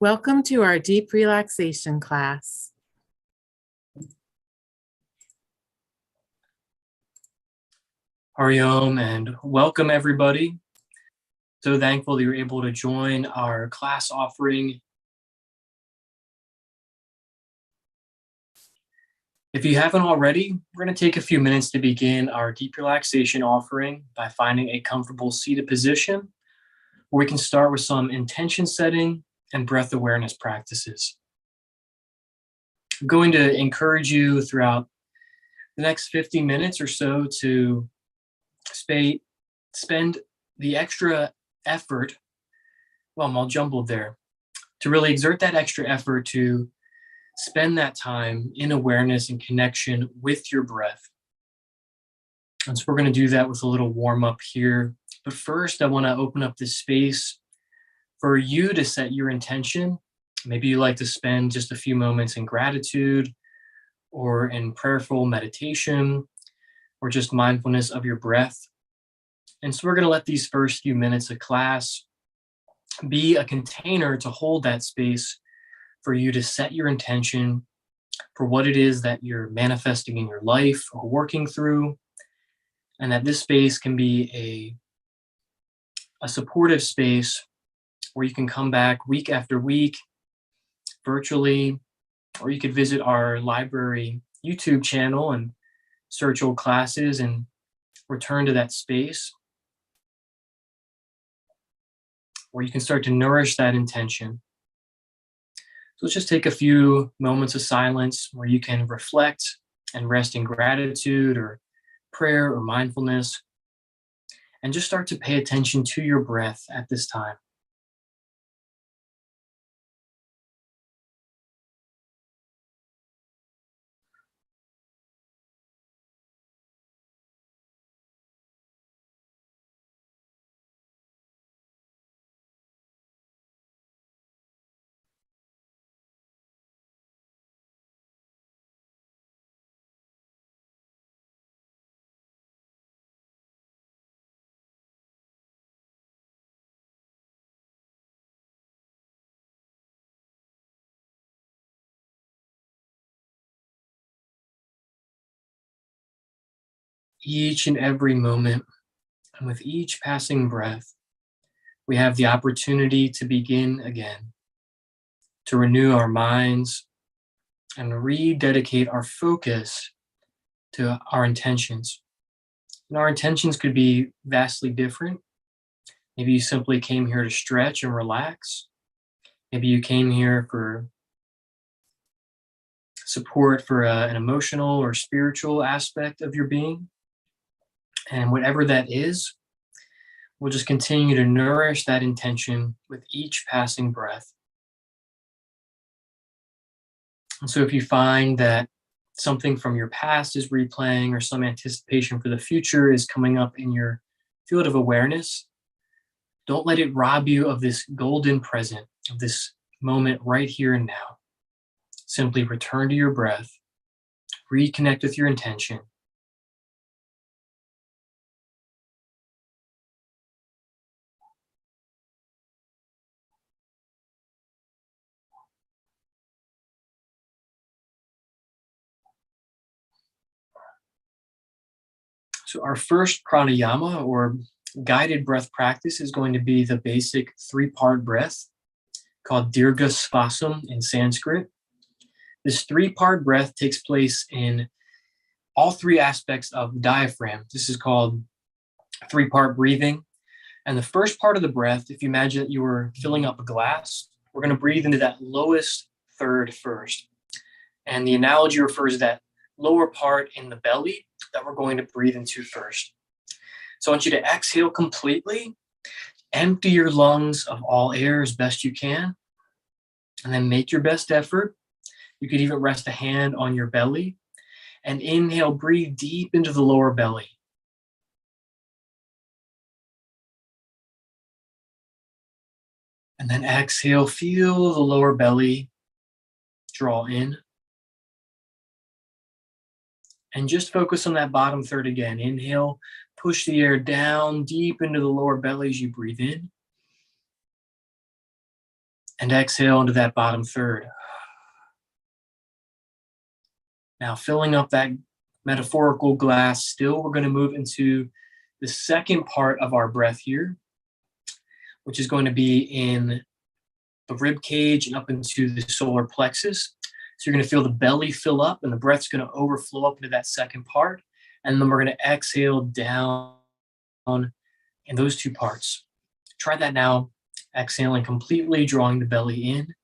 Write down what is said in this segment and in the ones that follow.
Welcome to our deep relaxation class. Hariom, and welcome everybody. So thankful that you're able to join our class offering. If you haven't already, we're going to take a few minutes to begin our deep relaxation offering by finding a comfortable seated position, where we can start with some intention setting and breath awareness practices. I'm going to encourage you throughout the next 50 minutes or so to spend the extra effort, well, I'm all jumbled there, to really exert that extra effort to spend that time in awareness and connection with your breath. And so we're going to do that with a little warm up here. But first, I want to open up this space for you to set your intention. Maybe you like to spend just a few moments in gratitude or in prayerful meditation or just mindfulness of your breath. And so we're going to let these first few minutes of class be a container to hold that space for you to set your intention for what it is that you're manifesting in your life or working through. And that this space can be a supportive space where you can come back week after week virtually, or you could visit our library YouTube channel and search old classes and return to that space where you can start to nourish that intention. So let's just take a few moments of silence where you can reflect and rest in gratitude or prayer or mindfulness, and just start to pay attention to your breath at this time. Each and every moment, and with each passing breath, we have the opportunity to begin again, to renew our minds and rededicate our focus to our intentions. And our intentions could be vastly different. Maybe you simply came here to stretch and relax. Maybe you came here for support for an emotional or spiritual aspect of your being. And whatever that is, we'll just continue to nourish that intention with each passing breath. And so if you find that something from your past is replaying or some anticipation for the future is coming up in your field of awareness, don't let it rob you of this golden present, of this moment right here and now. Simply return to your breath, reconnect with your intention, So our first pranayama, or guided breath practice, is going to be the basic 3-part breath called dirgha svasam in Sanskrit. This 3-part breath takes place in all 3 aspects of the diaphragm. This is called 3-part breathing. And the first part of the breath, if you imagine that you were filling up a glass, we're going to breathe into that lowest third first. And the analogy refers to that lower part in the belly that we're going to breathe into first. So I want you to exhale completely, empty your lungs of all air as best you can, and then make your best effort. You could even rest a hand on your belly and inhale, breathe deep into the lower belly. And then exhale, feel the lower belly draw in. And just focus on that bottom third again. Inhale, push the air down deep into the lower belly as you breathe in. And exhale into that bottom third. Now, filling up that metaphorical glass, still we're going to move into the second part of our breath here, which is going to be in the rib cage and up into the solar plexus. So you're going to feel the belly fill up and the breath's going to overflow up into that second part. And then we're going to exhale down in those two parts. Try that now, exhaling completely, drawing the belly in.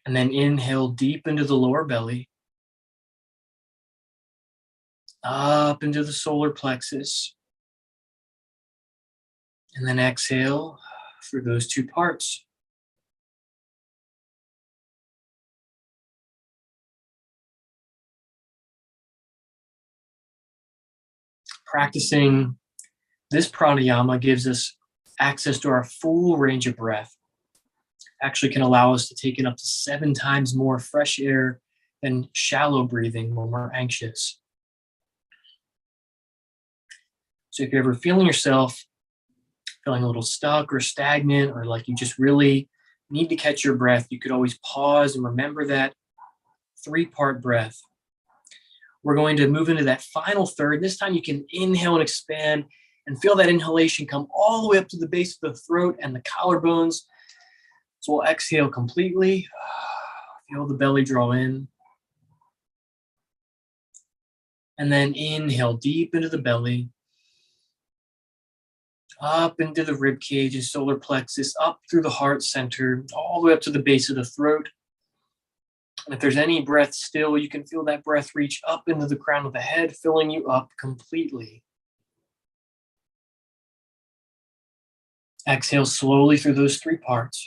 And then inhale deep into the lower belly, up into the solar plexus. And then exhale through those two parts. Practicing this pranayama gives us access to our full range of breath. Actually can allow us to take in up to 7 times more fresh air than shallow breathing when we're anxious. So if you're ever feeling yourself feeling a little stuck or stagnant, or like you just really need to catch your breath, you could always pause and remember that 3-part breath. We're going to move into that final third. This time you can inhale and expand and feel that inhalation come all the way up to the base of the throat and the collarbones. So we'll exhale completely. Feel the belly draw in. And then inhale deep into the belly, up into the rib cage and solar plexus, up through the heart center, all the way up to the base of the throat. And if there's any breath still, you can feel that breath reach up into the crown of the head, filling you up completely. Exhale slowly through those 3 parts.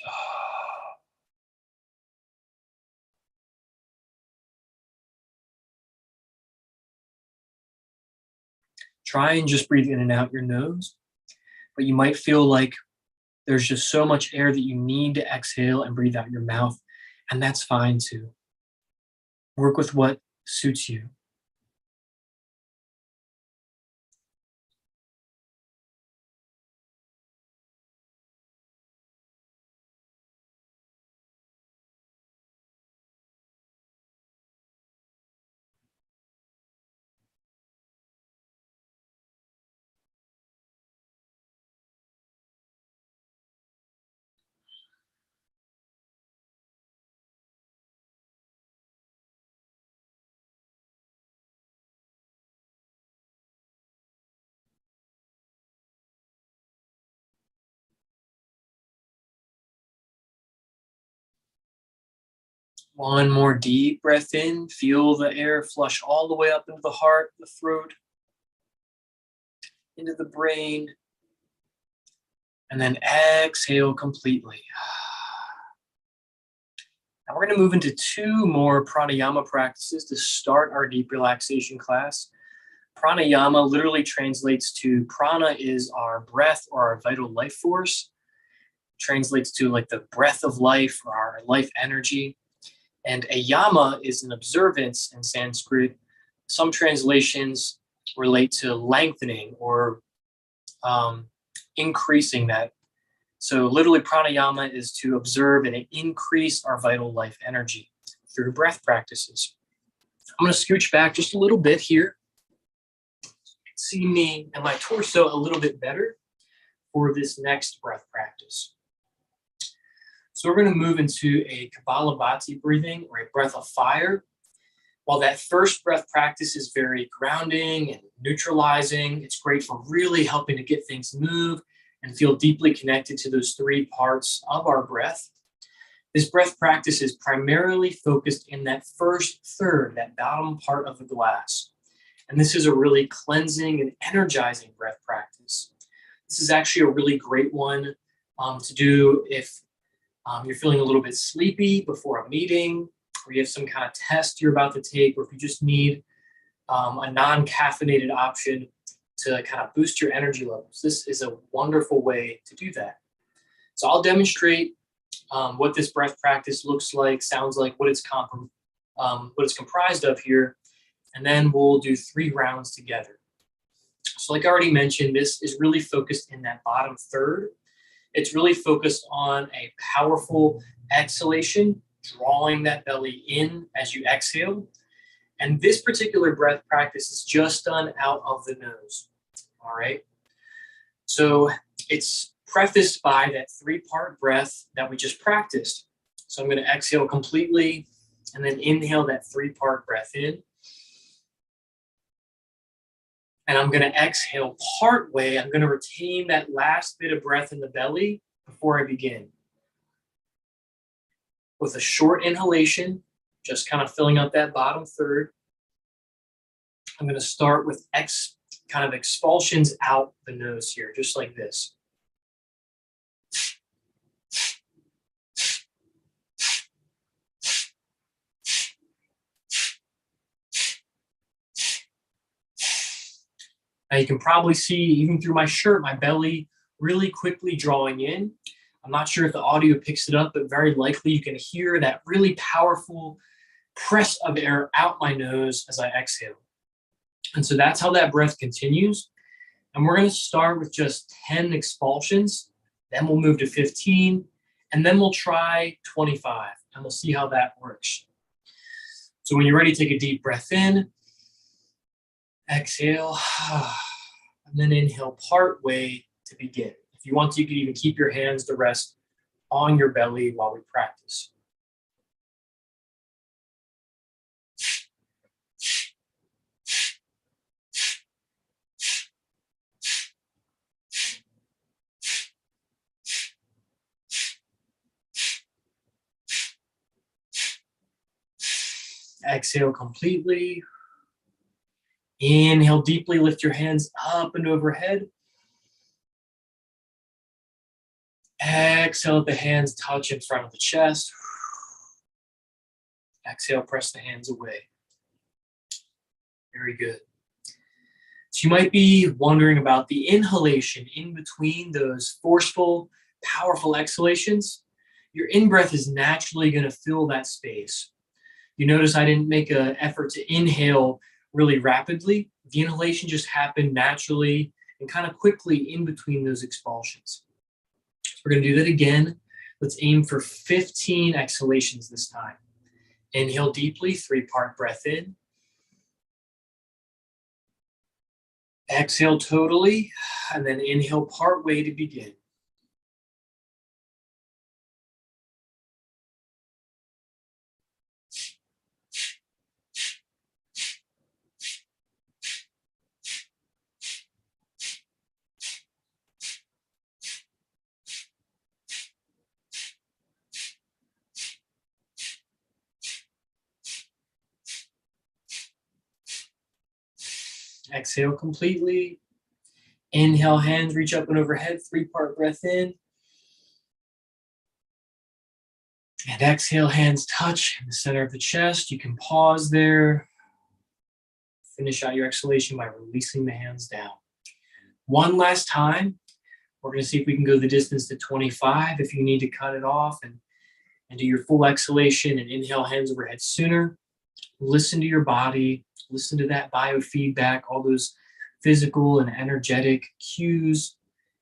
Try and just breathe in and out your nose, but you might feel like there's just so much air that you need to exhale and breathe out your mouth, and that's fine too. Work with what suits you. One more deep breath in. Feel the air flush all the way up into the heart, the throat, into the brain. And then exhale completely. Now we're going to move into 2 more pranayama practices to start our deep relaxation class. Pranayama literally translates to, prana is our breath or our vital life force. Translates to like the breath of life or our life energy. And a yama is an observance in Sanskrit. Some translations relate to lengthening or increasing that. So literally pranayama is to observe and increase our vital life energy through breath practices. I'm going to scooch back just a little bit here. You can see me and my torso a little bit better for this next breath practice. So we're going to move into a Kapalabhati breathing, or a breath of fire. While that first breath practice is very grounding and neutralizing, it's great for really helping to get things move and feel deeply connected to those 3 parts of our breath. This breath practice is primarily focused in that first third, that bottom part of the glass. And this is a really cleansing and energizing breath practice. This is actually a really great one to do if you're feeling a little bit sleepy before a meeting, or you have some kind of test you're about to take, or if you just need a non-caffeinated option to kind of boost your energy levels. This is a wonderful way to do that. So I'll demonstrate what this breath practice looks like, sounds like, what it's comprised of here, and then we'll do 3 rounds together. So like I already mentioned, this is really focused in that bottom third. It's really focused on a powerful exhalation, drawing that belly in as you exhale. And this particular breath practice is just done out of the nose. All right. So it's prefaced by that 3-part breath that we just practiced. So I'm going to exhale completely and then inhale that 3-part breath in. And I'm going to exhale part way. I'm going to retain that last bit of breath in the belly before I begin. With a short inhalation, just kind of filling up that bottom third. I'm going to start with kind of expulsions out the nose here, just like this. Now you can probably see, even through my shirt, my belly really quickly drawing in. I'm not sure if the audio picks it up, but very likely you can hear that really powerful press of air out my nose as I exhale. And so that's how that breath continues. And we're going to start with just 10 expulsions. Then we'll move to 15. And then we'll try 25. And we'll see how that works. So when you're ready, take a deep breath in. Exhale. And then inhale part way to begin. If you want to, you can even keep your hands to rest on your belly while we practice. Exhale completely. Inhale deeply, lift your hands up and overhead. Exhale, let the hands touch in front of the chest. Exhale, press the hands away. Very good. So you might be wondering about the inhalation in between those forceful, powerful exhalations. Your in-breath is naturally going to fill that space. You notice I didn't make an effort to inhale really rapidly. The inhalation just happened naturally and kind of quickly in between those expulsions. So we're going to do that again. Let's aim for 15 exhalations this time. Inhale deeply, 3-part breath in. Exhale totally, and then inhale part way to begin. Exhale completely. Inhale, hands reach up and overhead, 3-part breath in. And exhale, hands touch in the center of the chest. You can pause there. Finish out your exhalation by releasing the hands down. One last time. We're going to see if we can go the distance to 25 if you need to cut it off and do your full exhalation and inhale, hands overhead sooner. Listen to your body. Listen to that biofeedback, all those physical and energetic cues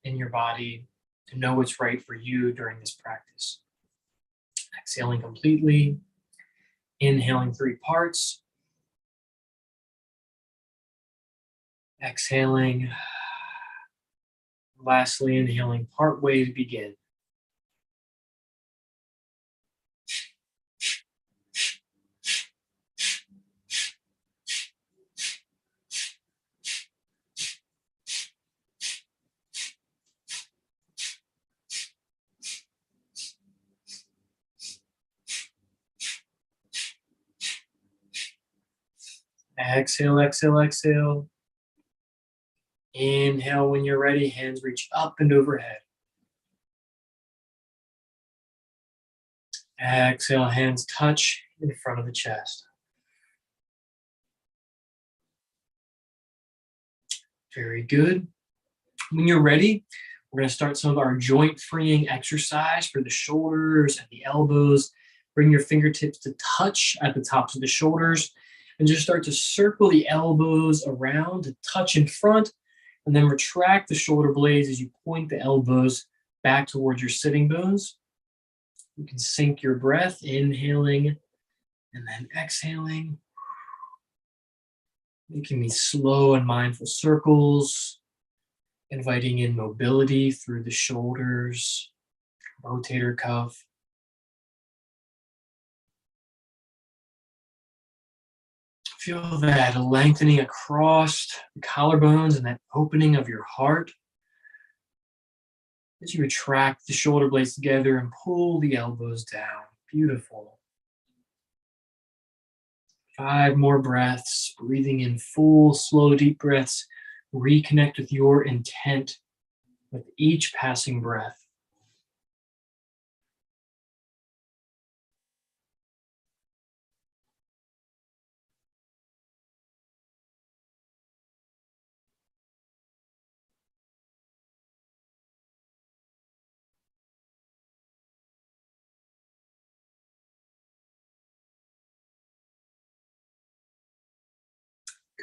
in your body to know what's right for you during this practice. Exhaling completely. Inhaling 3 parts. Exhaling. Lastly, inhaling part way to begin. Exhale, exhale, exhale. Inhale when you're ready, hands reach up and overhead. Exhale, hands touch in front of the chest. Very good. When you're ready, we're going to start some of our joint freeing exercise for the shoulders and the elbows. Bring your fingertips to touch at the tops of the shoulders and just start to circle the elbows around to touch in front and then retract the shoulder blades as you point the elbows back towards your sitting bones. You can sync your breath, inhaling and then exhaling. Making these slow and mindful circles, inviting in mobility through the shoulders, rotator cuff. Feel that lengthening across the collarbones and that opening of your heart as you retract the shoulder blades together and pull the elbows down. Beautiful. 5 more breaths, breathing in full, slow, deep breaths. Reconnect with your intent with each passing breath.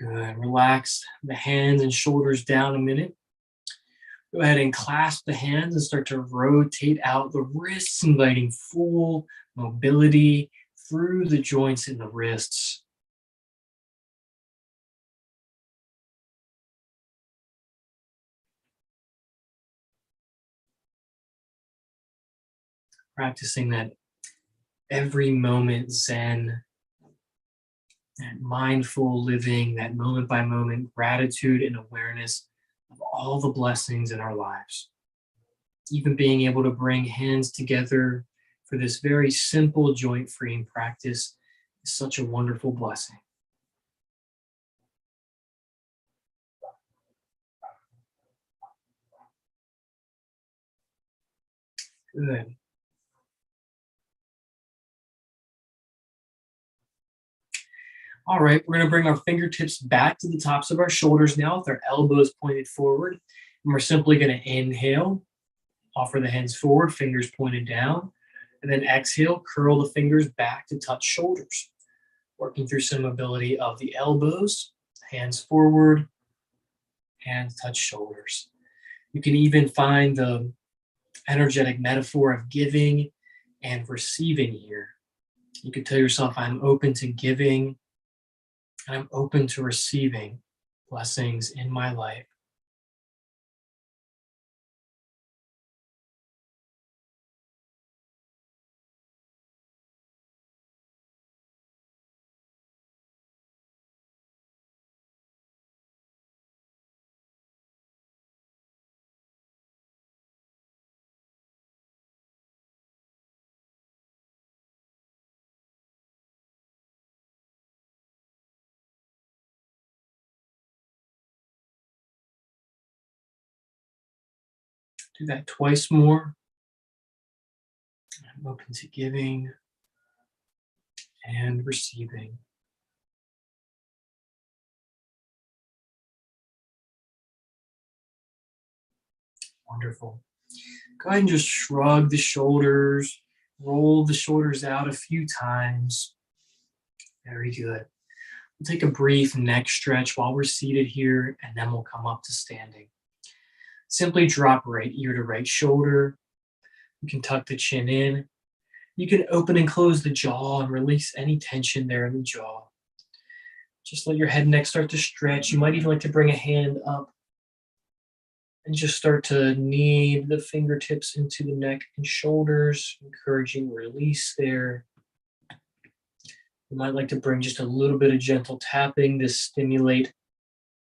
Good. Relax the hands and shoulders down a minute. Go ahead and clasp the hands and start to rotate out the wrists, inviting full mobility through the joints in the wrists. Practicing that every moment Zen, that mindful living, that moment by moment gratitude and awareness of all the blessings in our lives. Even being able to bring hands together for this very simple joint freeing practice is such a wonderful blessing. Good. All right, we're going to bring our fingertips back to the tops of our shoulders now with our elbows pointed forward. And we're simply going to inhale, offer the hands forward, fingers pointed down, and then exhale, curl the fingers back to touch shoulders. Working through some mobility of the elbows, hands forward, hands touch shoulders. You can even find the energetic metaphor of giving and receiving here. You could tell yourself, I'm open to giving, and I'm open to receiving blessings in my life. Do that twice more. I'm open to giving and receiving. Wonderful. Go ahead and just shrug the shoulders, roll the shoulders out a few times. Very good. We'll take a brief neck stretch while we're seated here, and then we'll come up to standing. Simply drop right ear to right shoulder. You can tuck the chin in. You can open and close the jaw and release any tension there in the jaw. Just let your head and neck start to stretch. You might even like to bring a hand up and just start to knead the fingertips into the neck and shoulders, encouraging release there. You might like to bring just a little bit of gentle tapping to stimulate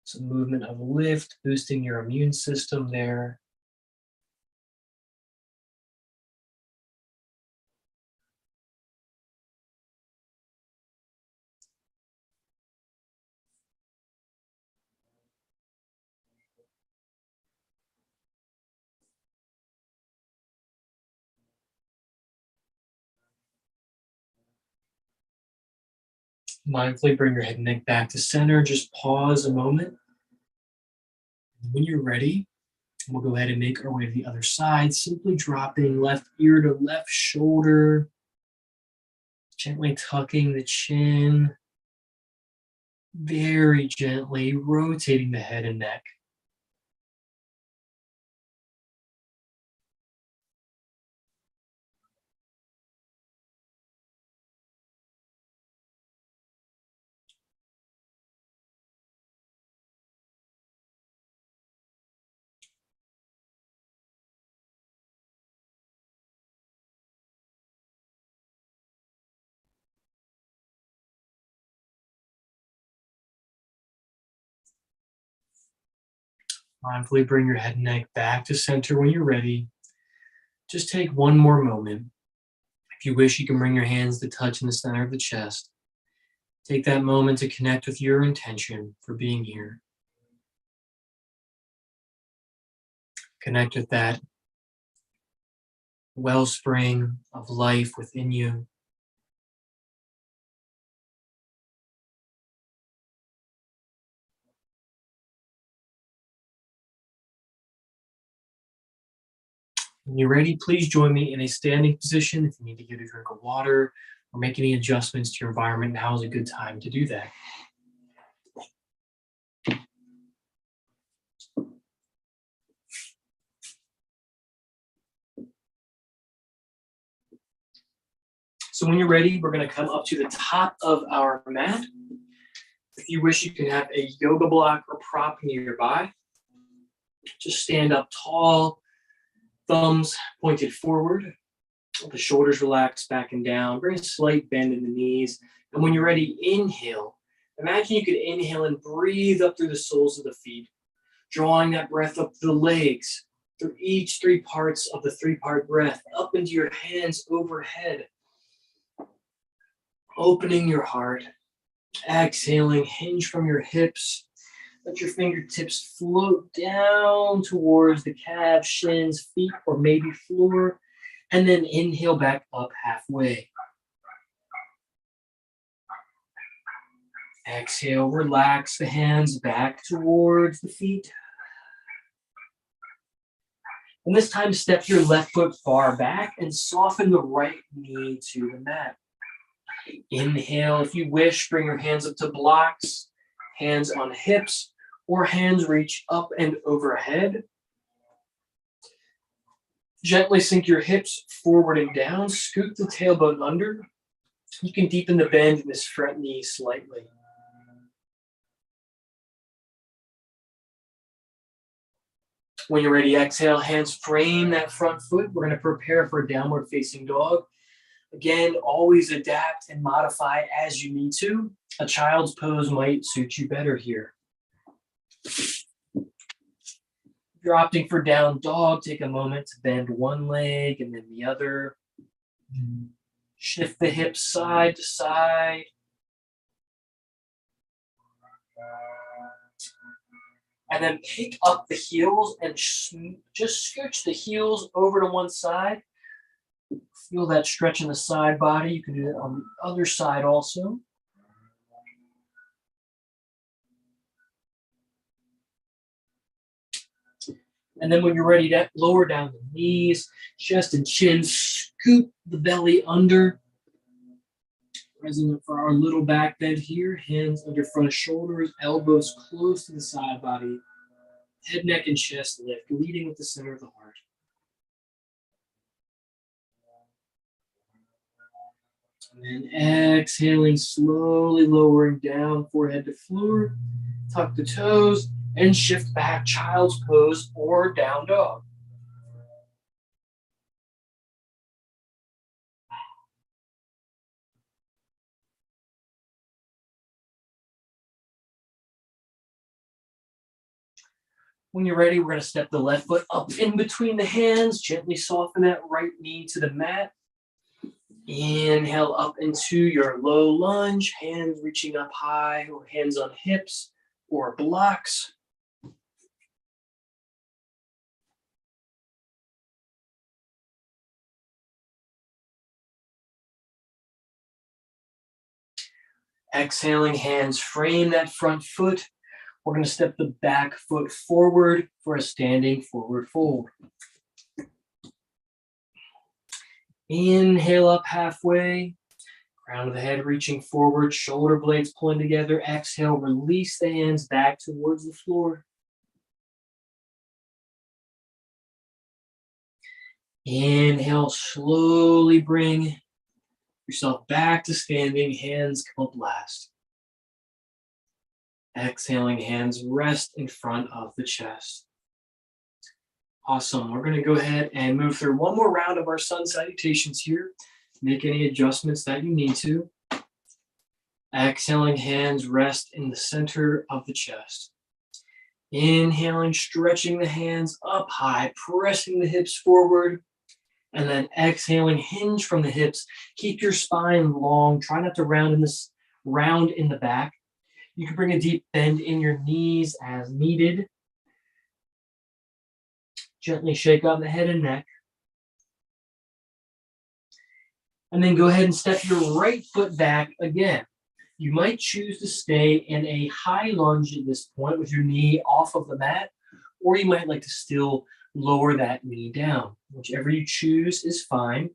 some movement of lift, boosting your immune system there. Mindfully bring your head and neck back to center. Just pause a moment. When you're ready, we'll go ahead and make our way to the other side, simply dropping left ear to left shoulder, gently tucking the chin, very gently rotating the head and neck. Mindfully bring your head and neck back to center when you're ready. Just take one more moment. If you wish, you can bring your hands to touch in the center of the chest. Take that moment to connect with your intention for being here. Connect with that wellspring of life within you. When you're ready, please join me in a standing position. If you need to get a drink of water or make any adjustments to your environment, now is a good time to do that. So when you're ready, we're going to come up to the top of our mat. If you wish, you can have a yoga block or prop nearby. Just stand up tall, thumbs pointed forward, the shoulders relaxed back and down. Bring a slight bend in the knees. And when you're ready, inhale. Imagine you could inhale and breathe up through the soles of the feet, drawing that breath up the legs, through each three parts of the three-part breath, up into your hands overhead. Opening your heart, exhaling, hinge from your hips. Let your fingertips float down towards the calves, shins, feet, or maybe floor. And then inhale back up halfway. Exhale, relax the hands back towards the feet. And this time, step your left foot far back and soften the right knee to the mat. Inhale, if you wish, bring your hands up to blocks, hands on hips, or hands reach up and overhead. Gently sink your hips forward and down, scoot the tailbone under. You can deepen the bend in this front knee slightly. When you're ready, exhale, hands frame that front foot. We're going to prepare for a downward facing dog. Again, always adapt and modify as you need to. A child's pose might suit you better here. If you're opting for down dog, take a moment to bend one leg and then the other. Shift the hips side to side. And then pick up the heels and just scooch the heels over to one side. Feel that stretch in the side body. You can do that on the other side also. And then when you're ready to lower down the knees, chest and chin, scoop the belly under. Resonant for our little back bend here. Hands under front of shoulders, elbows close to the side body. Head, neck, and chest lift, leading with the center of the heart. And then exhaling, slowly lowering down, forehead to floor. Tuck the toes and shift back, child's pose or down dog. When you're ready, we're going to step the left foot up in between the hands, gently soften that right knee to the mat. Inhale up into your low lunge, hands reaching up high or hands on hips or blocks. Exhaling, hands frame that front foot. We're going to step the back foot forward for a standing forward fold. Inhale up halfway, crown of the head reaching forward, shoulder blades pulling together. Exhale, release the hands back towards the floor. Inhale, slowly bring yourself back to standing, hands come up last. Exhaling, hands rest in front of the chest. Awesome. We're going to go ahead and move through one more round of our sun salutations here. Make any adjustments that you need to. Exhaling, hands rest in the center of the chest. Inhaling, stretching the hands up high, pressing the hips forward. And then exhaling, hinge from the hips. Keep your spine long. Try not to round in the back. You can bring a deep bend in your knees as needed. Gently shake out the head and neck. And then go ahead and step your right foot back again. You might choose to stay in a high lunge at this point with your knee off of the mat, or you might like to still lower that knee down. Whichever you choose is fine.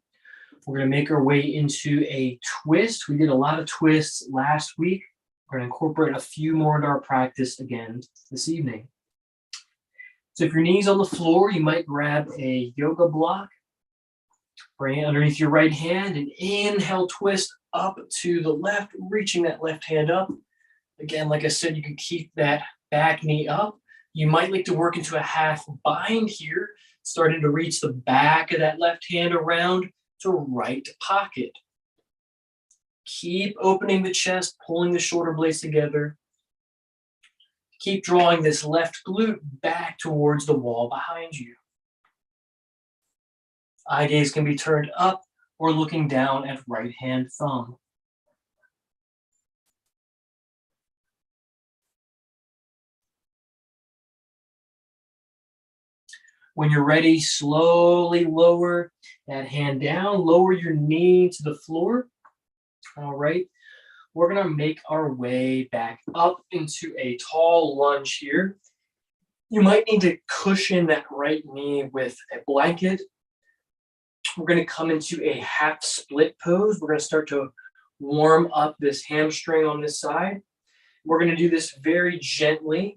We're going to make our way into a twist. We did a lot of twists last week. We're going to incorporate a few more into our practice again this evening. So if your knee's on the floor, you might grab a yoga block. Bring it underneath your right hand and inhale, twist up to the left, reaching that left hand up. Again, like I said, you can keep that back knee up. You might like to work into a half bind here, starting to reach the back of that left hand around to right pocket. Keep opening the chest, pulling the shoulder blades together. Keep drawing this left glute back towards the wall behind you. Eye gaze can be turned up or looking down at right hand thumb. When you're ready, slowly lower that hand down, lower your knee to the floor. All right, we're gonna make our way back up into a tall lunge here. You might need to cushion that right knee with a blanket. We're gonna come into a half split pose. We're gonna start to warm up this hamstring on this side. We're gonna do this very gently.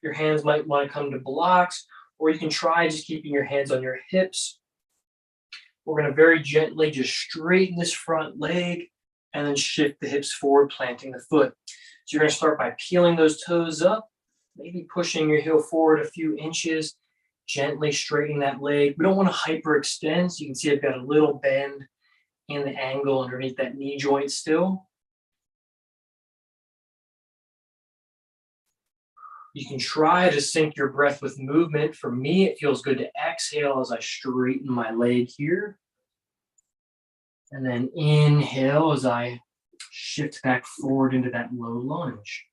Your hands might wanna come to blocks, or you can try just keeping your hands on your hips. We're gonna very gently just straighten this front leg and then shift the hips forward, planting the foot. So you're gonna start by peeling those toes up, maybe pushing your heel forward a few inches, gently straightening that leg. We don't wanna hyperextend, so you can see I've got a little bend in the angle underneath that knee joint still. You can try to sync your breath with movement. For me, it feels good to exhale as I straighten my leg here. And then inhale as I shift back forward into that low lunge.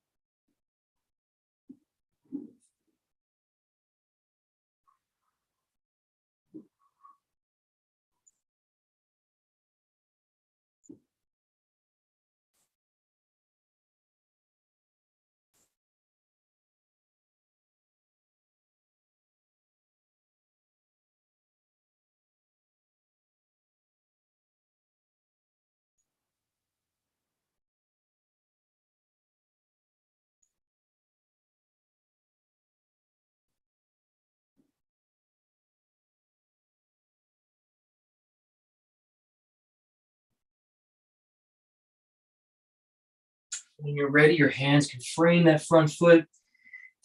When you're ready, your hands can frame that front foot.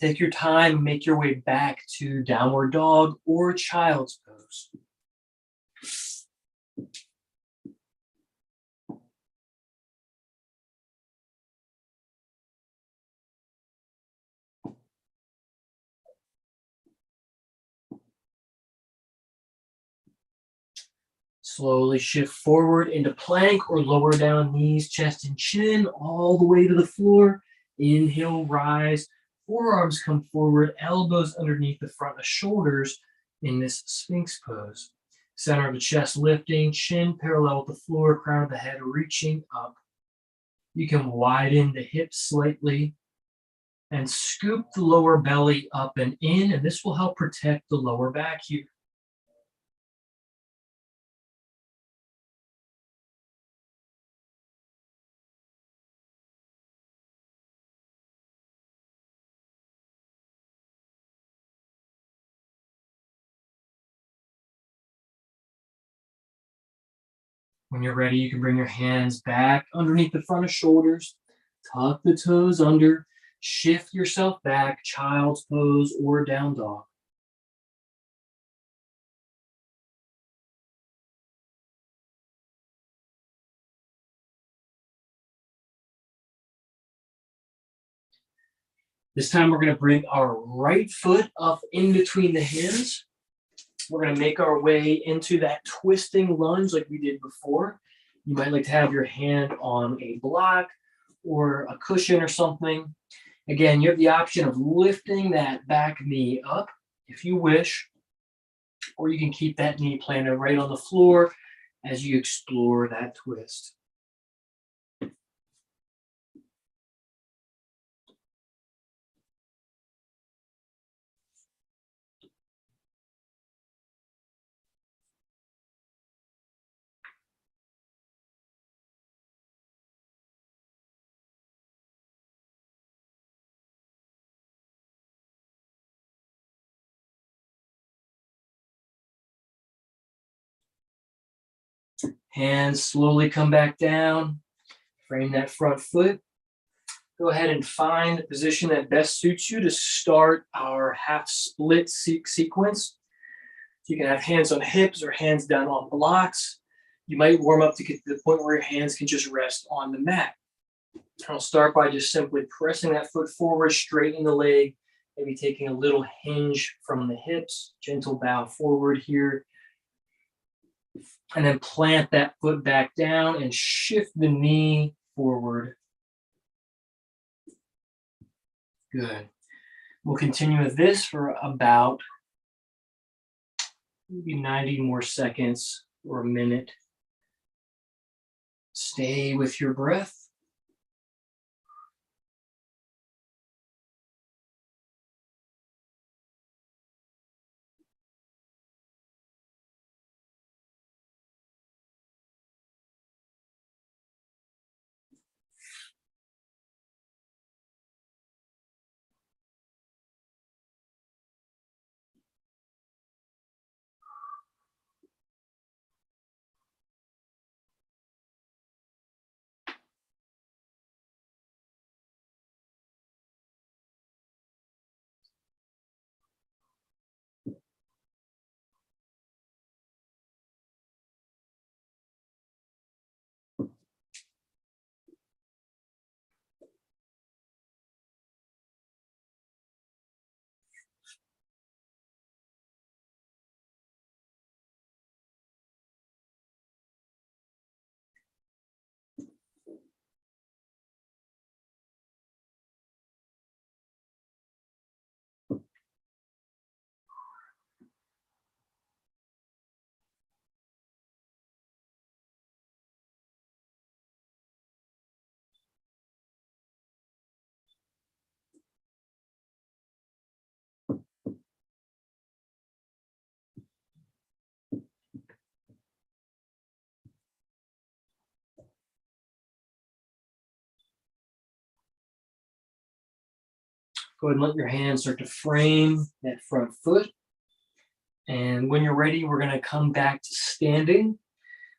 Take your time and make your way back to downward dog or child's pose. Slowly shift forward into plank or lower down knees, chest and chin, all the way to the floor. Inhale, rise. Forearms come forward, elbows underneath the front of shoulders in this Sphinx pose. Center of the chest lifting, chin parallel with the floor, crown of the head reaching up. You can widen the hips slightly and scoop the lower belly up and in, and this will help protect the lower back here. When you're ready, you can bring your hands back underneath the front of shoulders, tuck the toes under, shift yourself back, child's pose or down dog. This time we're going to bring our right foot up in between the hands. We're going to make our way into that twisting lunge like we did before. You might like to have your hand on a block or a cushion or something. Again, you have the option of lifting that back knee up if you wish, or you can keep that knee planted right on the floor as you explore that twist. Hands slowly come back down. Frame that front foot. Go ahead and find the position that best suits you to start our half split sequence. So you can have hands on hips or hands down on blocks. You might warm up to get to the point where your hands can just rest on the mat. I'll start by just simply pressing that foot forward, straighten the leg, maybe taking a little hinge from the hips, gentle bow forward here. And then plant that foot back down and shift the knee forward. Good. We'll continue with this for about maybe 90 more seconds or a minute. Stay with your breath. Go ahead and let your hands start to frame that front foot. And when you're ready, we're going to come back to standing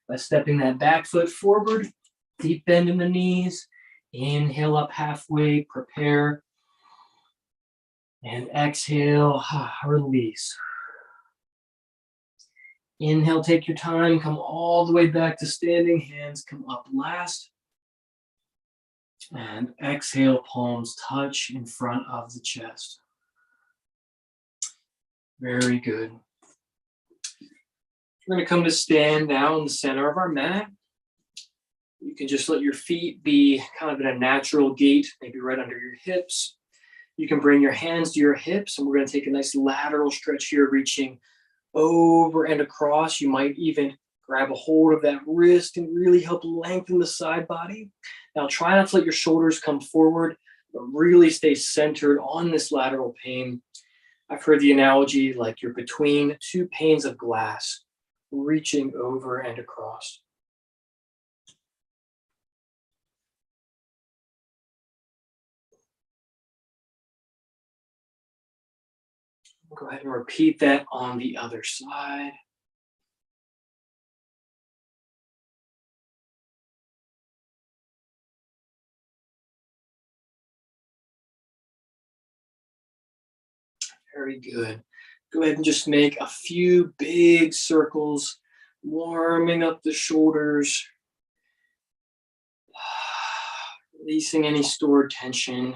by stepping that back foot forward, deep bend in the knees. Inhale up halfway, prepare. And exhale, release. Inhale, take your time, come all the way back to standing. Hands come up last. And exhale, palms touch in front of the chest. Very good. We're going to come to stand now in the center of our mat. You can just let your feet be kind of in a natural gait, maybe right under your hips. You can bring your hands to your hips, and we're going to take a nice lateral stretch here, reaching over and across. You might even grab a hold of that wrist and really help lengthen the side body. Now try not to let your shoulders come forward, but really stay centered on this lateral pane. I've heard the analogy like you're between two panes of glass, reaching over and across. Go ahead and repeat that on the other side. Very good. Go ahead and just make a few big circles, warming up the shoulders, releasing any stored tension.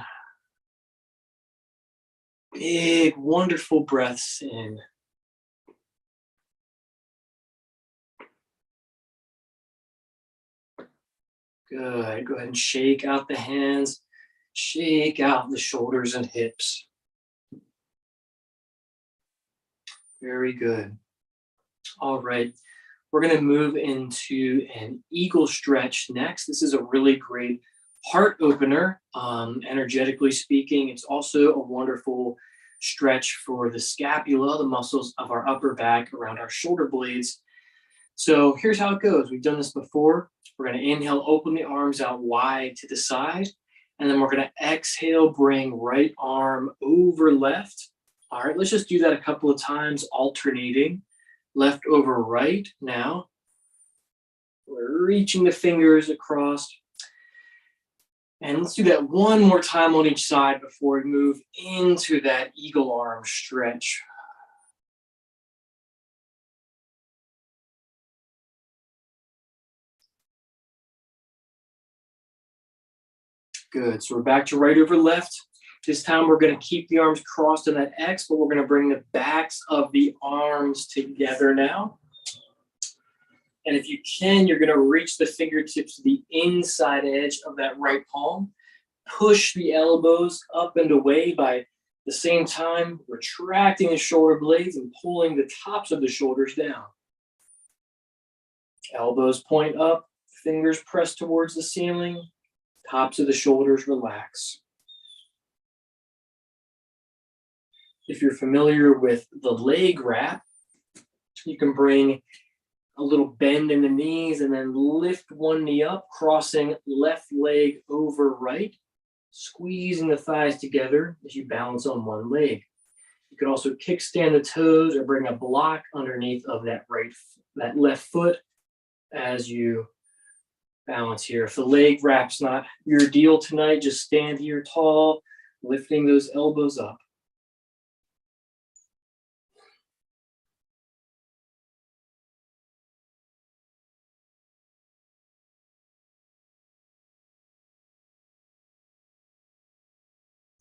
Big, wonderful breaths in. Good. Go ahead and shake out the hands. Shake out the shoulders and hips. Very good. All right. We're going to move into an eagle stretch next. This is a really great heart opener, energetically speaking. It's also a wonderful stretch for the scapula, the muscles of our upper back around our shoulder blades. So here's how it goes. We've done this before. We're going to inhale, open the arms out wide to the side. And then we're going to exhale, bring right arm over left. All right, let's just do that a couple of times, alternating. Left over right now. We're reaching the fingers across. And let's do that one more time on each side before we move into that eagle arm stretch. Good. So we're back to right over left. This time we're going to keep the arms crossed in that X, but we're going to bring the backs of the arms together now. And if you can, you're going to reach the fingertips to the inside edge of that right palm. Push the elbows up and away by the same time retracting the shoulder blades and pulling the tops of the shoulders down. Elbows point up, fingers press towards the ceiling, tops of the shoulders relax. If you're familiar with the leg wrap, you can bring a little bend in the knees and then lift one knee up, crossing left leg over right, squeezing the thighs together as you balance on one leg. You can also kickstand the toes or bring a block underneath of that left foot as you balance here. If the leg wrap's not your deal tonight, just stand here tall, lifting those elbows up.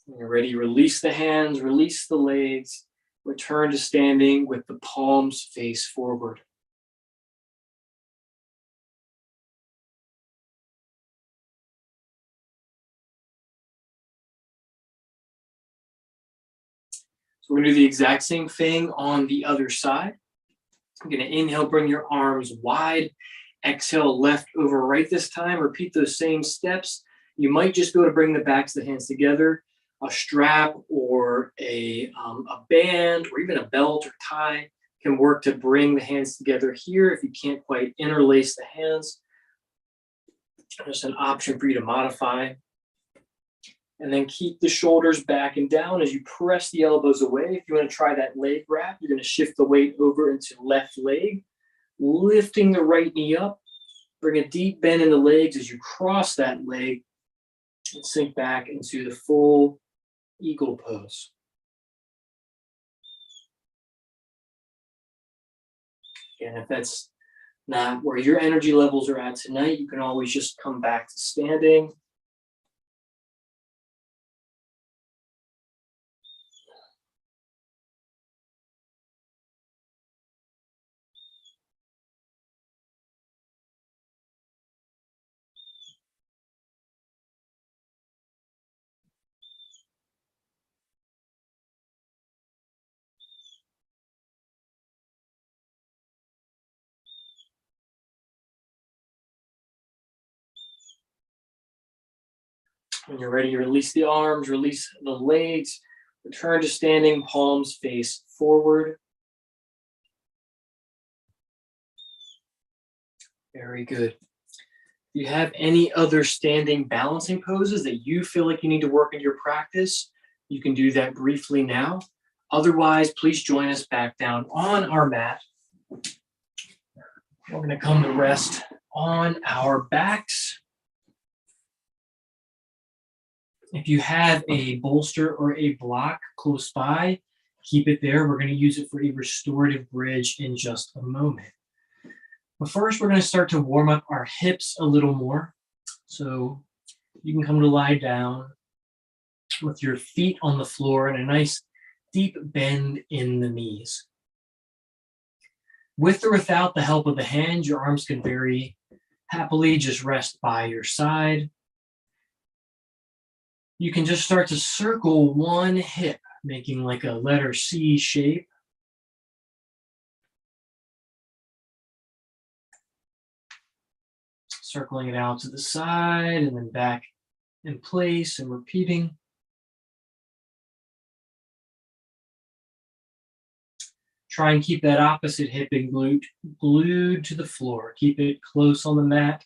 When you're ready, release the hands, release the legs, return to standing with the palms face forward. So we're going to do the exact same thing on the other side. I'm going to inhale, bring your arms wide. Exhale, left over right this time. Repeat those same steps. You might just go to bring the backs of the hands together. A strap or a band or even a belt or tie can work to bring the hands together here if you can't quite interlace the hands. Just an option for you to modify. And then keep the shoulders back and down as you press the elbows away. If you want to try that leg wrap, you're going to shift the weight over into left leg, lifting the right knee up. Bring a deep bend in the legs as you cross that leg and sink back into the full eagle pose. And if that's not where your energy levels are at tonight, you can always just come back to standing. When you're ready, release the arms, release the legs, return to standing, palms face forward. Very good. If you have any other standing balancing poses that you feel like you need to work in your practice, you can do that briefly now. Otherwise, please join us back down on our mat. We're going to come to rest on our backs. If you have a bolster or a block close by, keep it there. We're going to use it for a restorative bridge in just a moment. But first, we're going to start to warm up our hips a little more. So you can come to lie down with your feet on the floor in a nice deep bend in the knees. With or without the help of the hands, your arms can very happily just rest by your side. You can just start to circle one hip, making like a letter C shape. Circling it out to the side and then back in place and repeating. Try and keep that opposite hip and glute glued to the floor. Keep it close on the mat.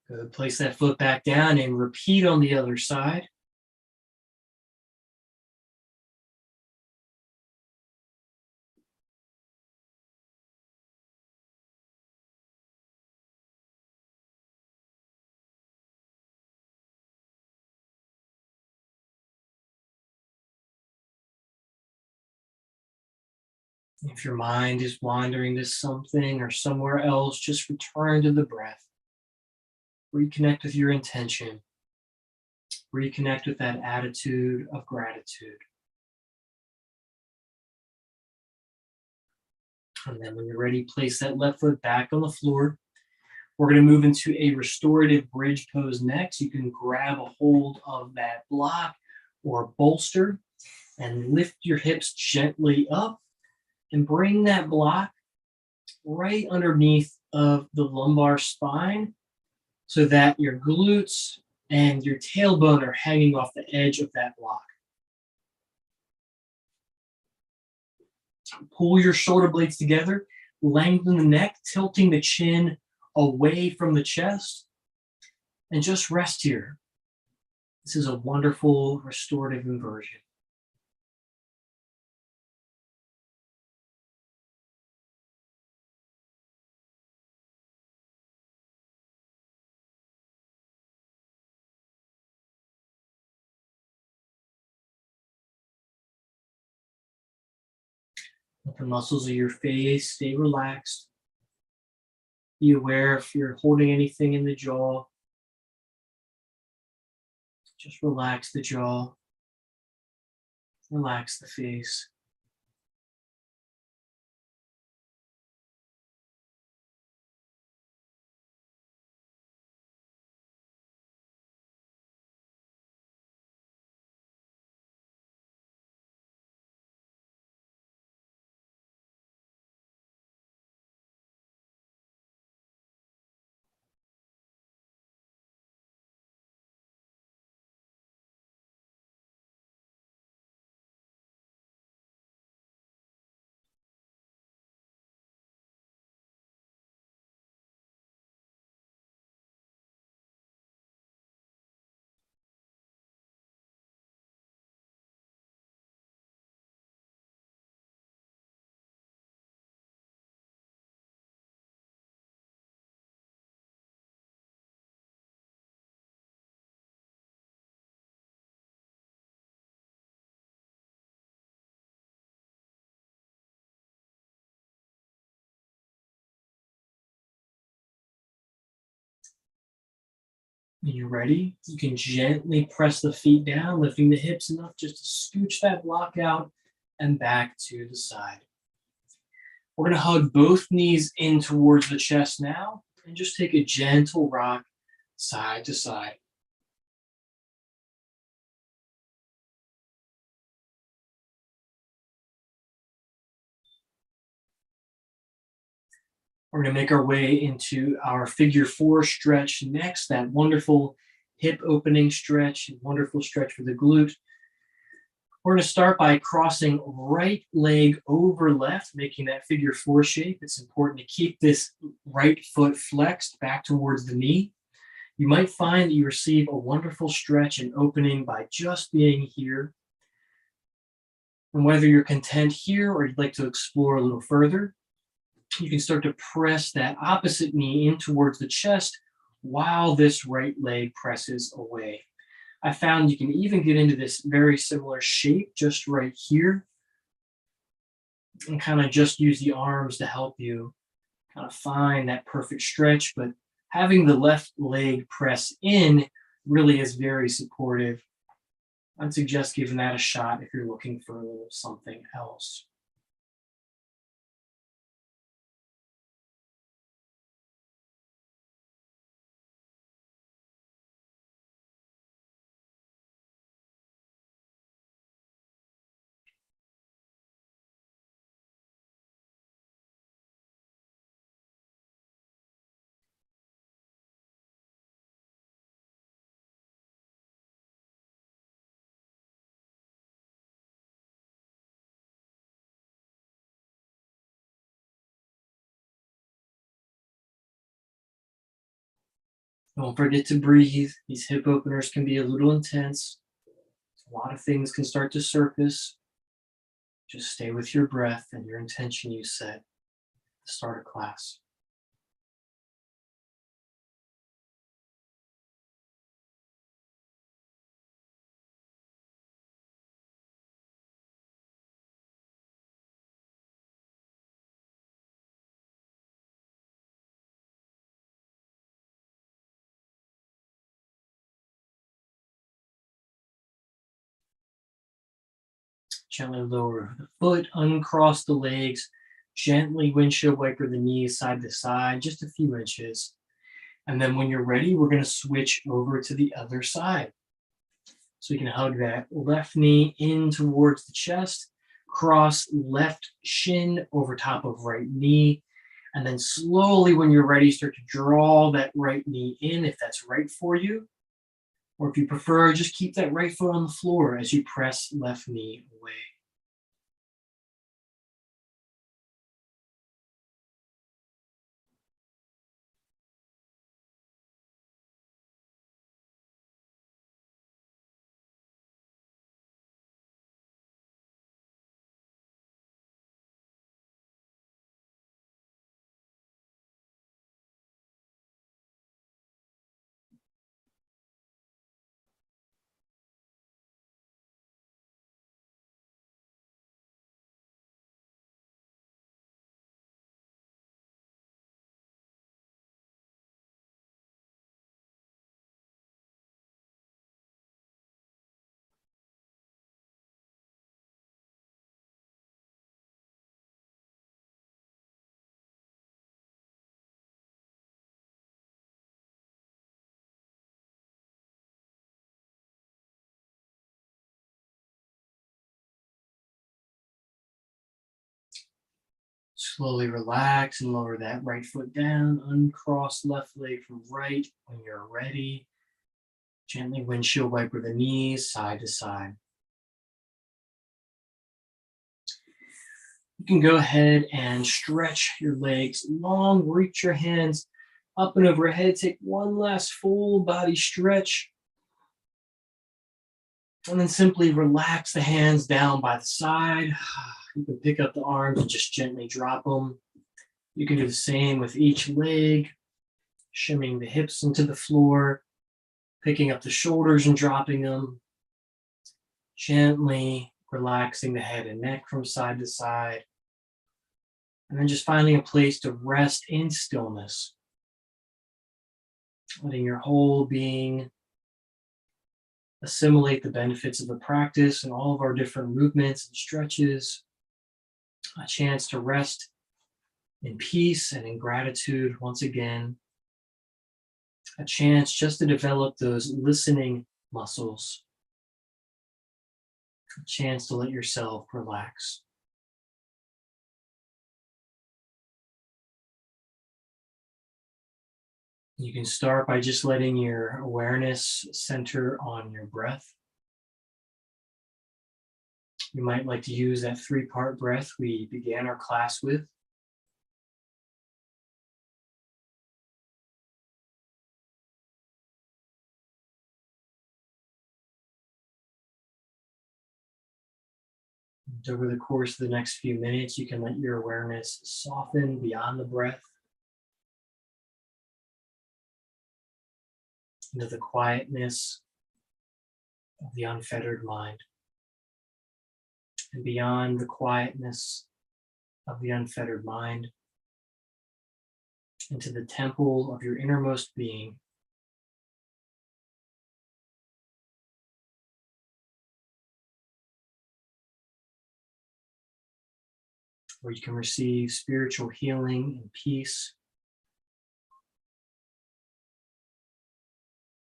Good. Place that foot back down and repeat on the other side. If your mind is wandering to something or somewhere else, just return to the breath. Reconnect with your intention. Reconnect with that attitude of gratitude. And then when you're ready, place that left foot back on the floor. We're going to move into a restorative bridge pose next. You can grab a hold of that block or bolster and lift your hips gently up and bring that block right underneath of the lumbar spine so that your glutes and your tailbone are hanging off the edge of that block. Pull your shoulder blades together, lengthen the neck, tilting the chin away from the chest, and just rest here. This is a wonderful restorative inversion. Let the muscles of your face stay relaxed. Be aware if you're holding anything in the jaw. Just relax the jaw. Relax the face. When you're ready, you can gently press the feet down, lifting the hips enough just to scooch that block out and back to the side. We're going to hug both knees in towards the chest now and just take a gentle rock side to side. We're going to make our way into our figure 4 stretch next, that wonderful hip opening stretch, wonderful stretch for the glute. We're going to start by crossing right leg over left, making that figure 4 shape. It's important to keep this right foot flexed back towards the knee. You might find that you receive a wonderful stretch and opening by just being here. And whether you're content here or you'd like to explore a little further, you can start to press that opposite knee in towards the chest while this right leg presses away. I found you can even get into this very similar shape just right here. and kind of just use the arms to help you kind of find that perfect stretch. But having the left leg press in really is very supportive. I'd suggest giving that a shot if you're looking for a little something else. Don't forget to breathe. These hip openers can be a little intense. A lot of things can start to surface. Just stay with your breath and your intention you set to start a class. Gently lower the foot, uncross the legs, gently windshield wiper the knees side to side, just a few inches. And then when you're ready, we're going to switch over to the other side. So you can hug that left knee in towards the chest, cross left shin over top of right knee, and then slowly when you're ready, start to draw that right knee in if that's right for you. Or if you prefer, just keep that right foot on the floor as you press left knee away. Slowly relax and lower that right foot down. Uncross left leg from right when you're ready. Gently windshield wiper the knees side to side. You can go ahead and stretch your legs long, reach your hands up and overhead. Take one last full body stretch. And then simply relax the hands down by the side. You can pick up the arms and just gently drop them. You can do the same with each leg, shimming the hips into the floor, picking up the shoulders and dropping them. Gently relaxing the head and neck from side to side. And then just finding a place to rest in stillness. Letting your whole being assimilate the benefits of the practice and all of our different movements and stretches. A chance to rest in peace and in gratitude once again. A chance just to develop those listening muscles. A chance to let yourself relax. You can start by just letting your awareness center on your breath. You might like to use that 3-part breath we began our class with. And over the course of the next few minutes, you can let your awareness soften beyond the breath into the quietness of the unfettered mind. And beyond the quietness of the unfettered mind, into the temple of your innermost being. Where you can receive spiritual healing and peace.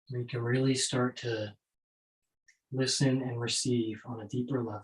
Where you can really start to listen and receive on a deeper level.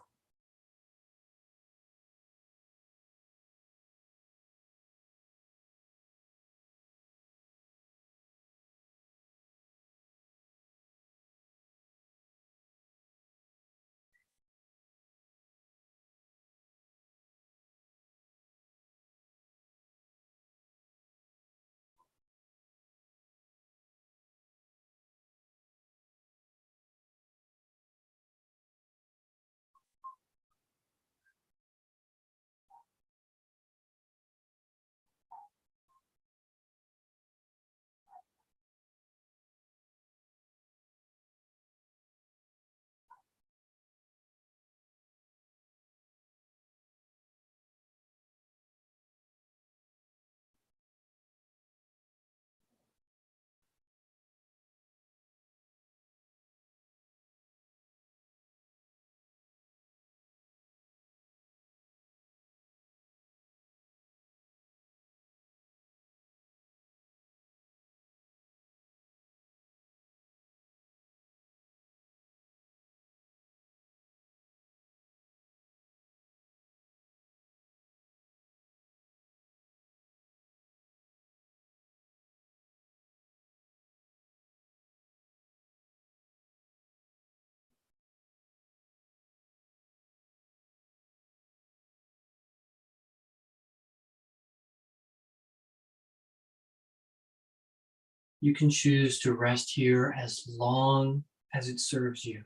You can choose to rest here as long as it serves you.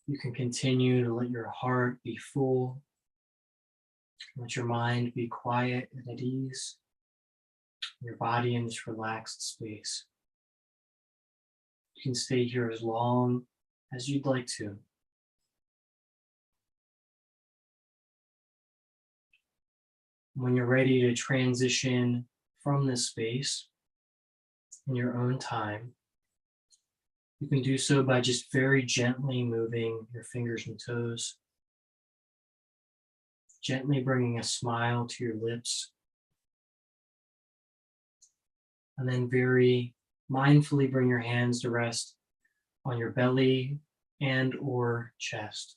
You can continue to let your heart be full, let your mind be quiet and at ease, your body in this relaxed space. You can stay here as long as you'd like to. When you're ready to transition from this space in your own time, you can do so by just very gently moving your fingers and toes, gently bringing a smile to your lips, and then very mindfully bring your hands to rest on your belly and or chest.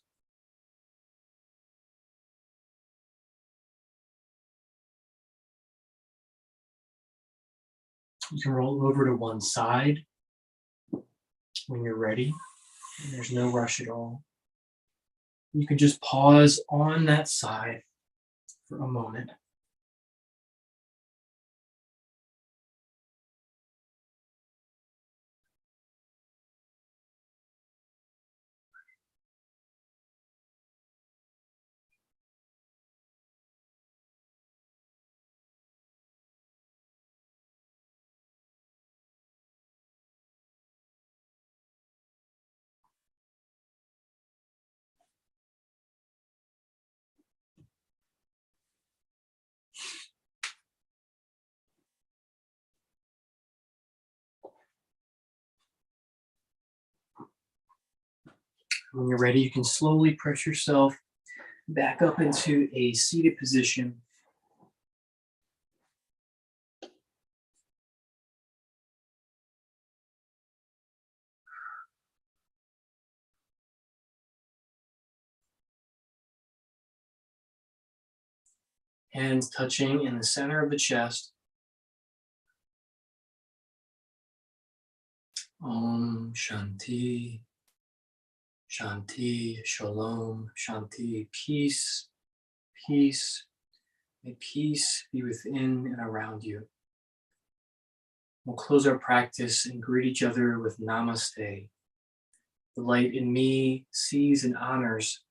You can roll over to one side when you're ready. And there's no rush at all. You can just pause on that side for a moment. When you're ready, you can slowly press yourself back up into a seated position. Hands touching in the center of the chest. Om Shanti, Shanti, Shalom, Shanti, peace, peace. May peace be within and around you. We'll close our practice and greet each other with Namaste. The light in me sees and honors